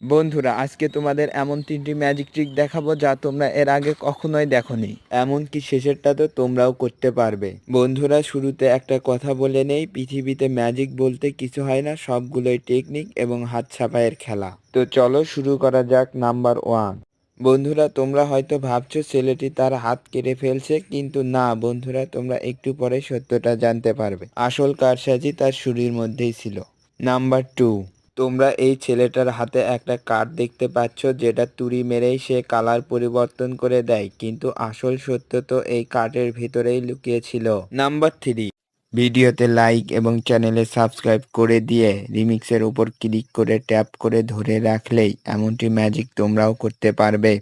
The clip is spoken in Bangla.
বন্ধুরা আজকে তোমাদের এমন 3টি ম্যাজিক ট্রিক দেখাবো যা তোমরা এর আগে কখনোই দেখোনি। এমনকি শেষেরটা তো তোমরাও করতে পারবে। বন্ধুরা শুরুতে একটা কথা বলে নেই, পৃথিবীতে ম্যাজিক বলতে কিছু হয় না, সবগুলোই টেকনিক এবং হাত ছাপাইয়ের খেলা। তো চলো শুরু করা যাক। নাম্বার 1। বন্ধুরা তোমরা হয়তো ভাবছো ছেলেটি তার হাত কেটে ফেলছে, কিন্তু না বন্ধুরা, তোমরা একটু পরে সত্যটা জানতে পারবে। আসল কারসাজি তার শুরুর মধ্যেই ছিল। নাম্বার 2। তোমরা এই ছেলেটার হাতে একটা কার্ড দেখতে পাচ্ছ, যেটা তুড়ি মেরেই সে কালার পরিবর্তন করে দেয়, কিন্তু আসল সত্য তো এই কার্ডের ভিতরেই লুকিয়ে ছিল। নাম্বার 3। ভিডিওতে লাইক এবং চ্যানেলে সাবস্ক্রাইব করে দিয়ে রিমিক্সের উপর ক্লিক করে ট্যাপ করে ধরে রাখলেই এমনটি ম্যাজিক তোমরাও করতে পারবে।